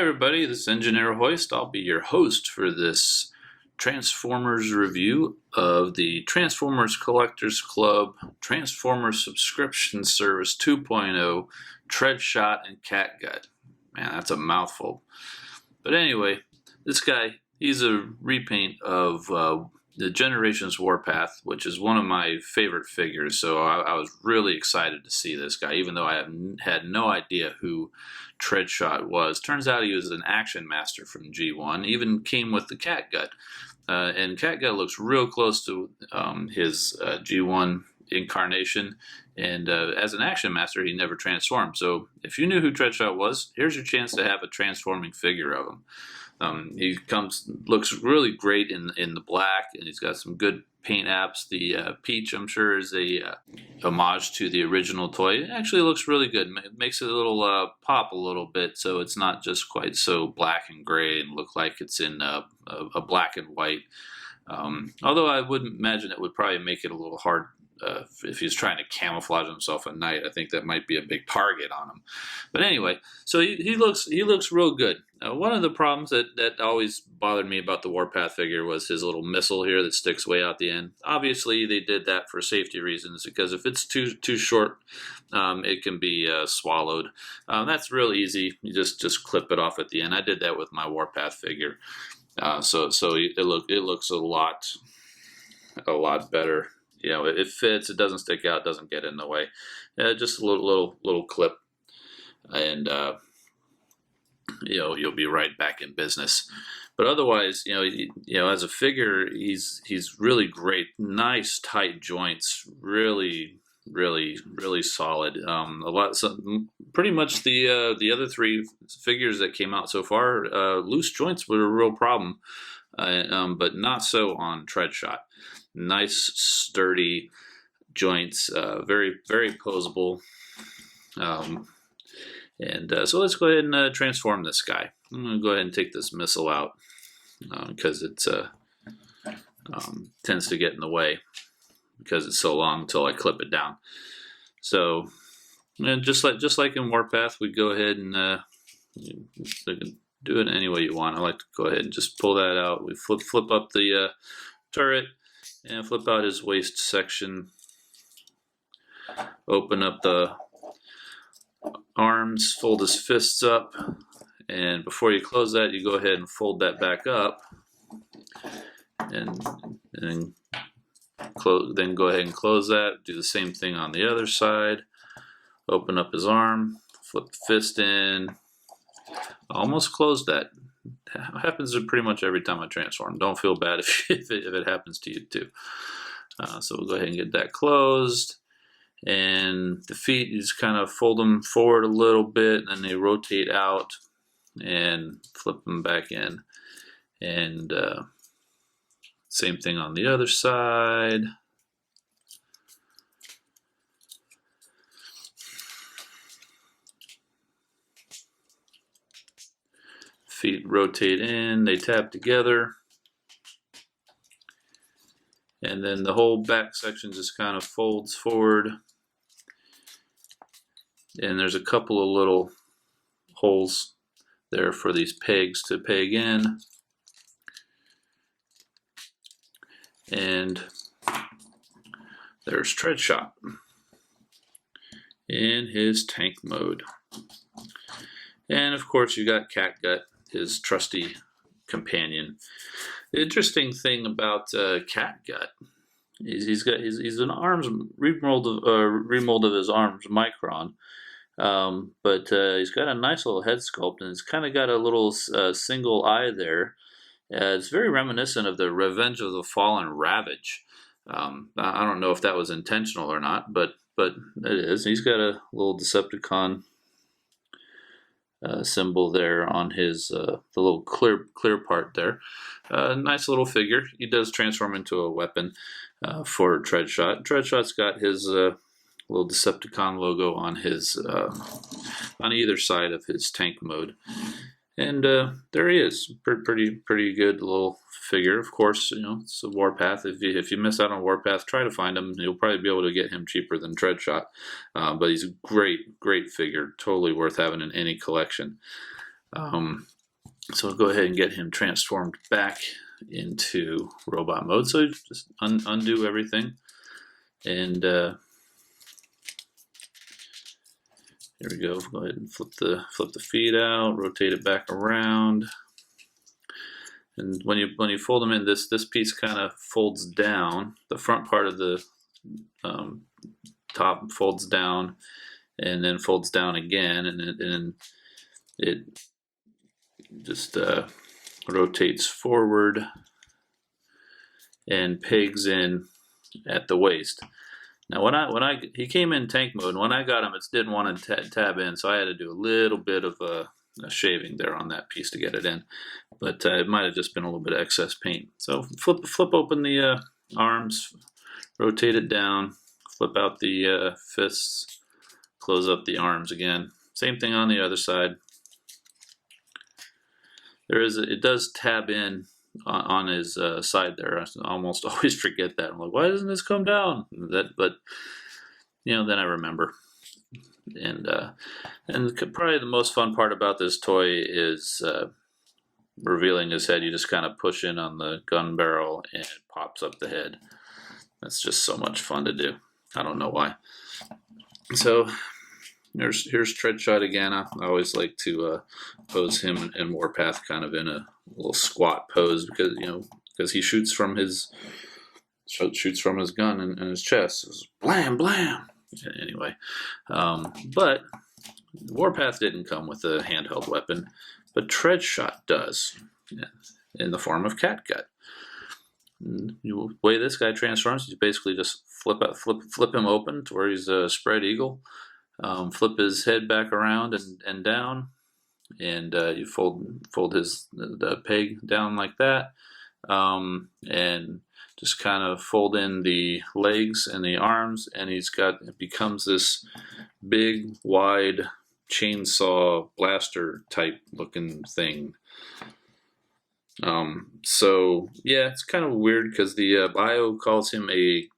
everybody, this is Engineer Hoist. I'll be your host for this Transformers review of the Transformers Collectors Club Transformers Subscription Service 2.0 Treadshot and Catgut. Man, that's a mouthful. But anyway, this guy, he's a repaint of the Generations Warpath, which is one of my favorite figures, so I was really excited to see this guy, even though I had no idea who Treadshot was. Turns out he was an action master from G1, even came with the Catgut. And Catgut looks real close to his G1 incarnation, and as an action master, he never transformed. So if you knew who Treadshot was, here's your chance to have a transforming figure of him. He looks really great in the black, and he's got some good paint apps. The peach, I'm sure, is a homage to the original toy. It actually looks really good. It makes it a little pop a little bit, so it's not just quite so black and gray and look like it's in a black and white. Although I would imagine it would probably make it a little hard if he's trying to camouflage himself at night. I think that might be a big target on him. But anyway, so he looks real good. One of the problems that always bothered me about the Warpath figure was his little missile here that sticks way out the end. Obviously, they did that for safety reasons, because if it's too short, it can be swallowed. That's real easy. You just clip it off at the end. I did that with my Warpath figure, so it looks a lot better. You know, it fits. It doesn't stick out. Doesn't get in the way. Just a little clip, and you know, you'll be right back in business. But otherwise, you know, as a figure, he's really great. Nice tight joints. Really solid. Pretty much the other three figures that came out so far, loose joints were a real problem, but not so on Treadshot. Nice sturdy joints, very posable. So let's go ahead and transform this guy. I'm going to go ahead and take this missile out because it tends to get in the way because it's so long until I clip it down. So, and just like in Warpath, we go ahead and you can do it any way you want. I like to go ahead and just pull that out. We flip up the turret and flip out his waist section. Open up the arms, fold his fists up, and before you close that, you go ahead and fold that back up, and then go ahead and close that. Do the same thing on the other side. Open up his arm, flip the fist in, almost closed that. It happens pretty much every time I transform. Don't feel bad if it happens to you too. So we'll go ahead and get that closed. And the feet, you just kind of fold them forward a little bit, and then they rotate out and flip them back in. And same thing on the other side. Feet rotate in, they tap together. And then the whole back section just kind of folds forward. And there's a couple of little holes there for these pegs to peg in. And there's Treadshot in his tank mode. And of course you got Catgut, his trusty companion. The interesting thing about Catgut is he's an arms remold of his arms, Micron, but he's got a nice little head sculpt, and it's kind of got a little single eye there. It's very reminiscent of the Revenge of the Fallen Ravage. I don't know if that was intentional or not, but it is. He's got a little Decepticon symbol there on his the little clear part there. Nice little figure. He does transform into a weapon for Treadshot. Treadshot's got his little Decepticon logo on his on either side of his tank mode. And there he is. Pretty good little figure. Of course, you know, it's a Warpath. If you miss out on Warpath, try to find him. You'll probably be able to get him cheaper than Treadshot. But he's a great figure. Totally worth having in any collection. So we'll go ahead and get him transformed back into robot mode. So just undo everything, and here we go. Go ahead and flip the feet out, rotate it back around, and when you fold them in, this piece kind of folds down. The front part of the top folds down, and then folds down again, and it just rotates forward and pegs in at the waist. Now when he came in tank mode, and when I got him, it didn't want to tab in, so I had to do a little bit of a shaving there on that piece to get it in. But it might have just been a little bit of excess paint. So flip open the arms, rotate it down, flip out the fists, close up the arms again. Same thing on the other side. It does tab in on his side there. I almost always forget that. I'm like, why doesn't this come down? But then I remember. And probably the most fun part about this toy is revealing his head. You just kind of push in on the gun barrel and it pops up the head. That's just so much fun to do. I don't know why. So here's Treadshot again. I always like to pose him and Warpath kind of in a little squat pose because he shoots from his gun and his chest. It's blam blam. Anyway, but Warpath didn't come with a handheld weapon, but Treadshot does, in the form of Catgut. The way this guy transforms, you basically just flip him open to where he's a spread eagle, flip his head back around and down, and you fold the peg down like that, and just kind of fold in the legs and the arms, and it becomes this big, wide chainsaw blaster type looking thing. So yeah, it's kind of weird because the bio calls him a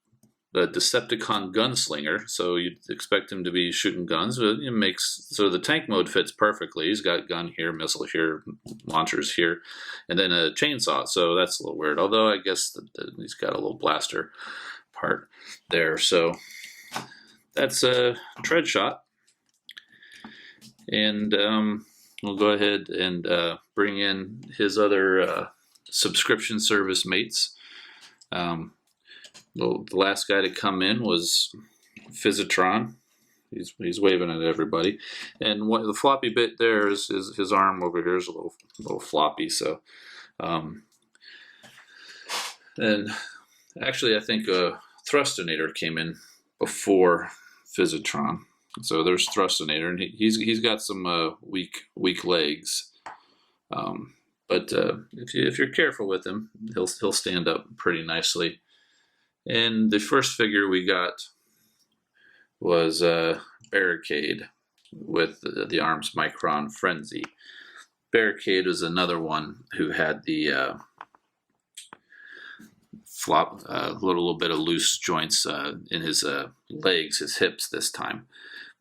Decepticon gunslinger, so you'd expect him to be shooting guns, but so the tank mode fits perfectly. He's got gun here, missile here, launchers here, and then a chainsaw, so that's a little weird, although I guess he's got a little blaster part there. So that's a Treadshot, and we'll go ahead and bring in his other subscription service mates. The last guy to come in was Physitron. He's waving at everybody, and the floppy bit there is his arm over here is a little floppy. So, and actually, I think Thrustinator came in before Physitron. So there's Thrustinator, and he's got some weak legs. But if you're careful with him, he'll stand up pretty nicely. And the first figure we got was Barricade with the arms Micron Frenzy. Barricade was another one who had the little bit of loose joints in his legs, his hips this time.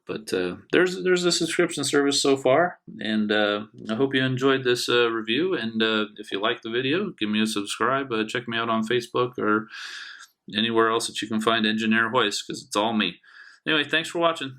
But there's a subscription service so far, and I hope you enjoyed this review. And if you like the video, give me a subscribe. Check me out on Facebook or anywhere else that you can find Engineer Hoist, because it's all me. Anyway, thanks for watching.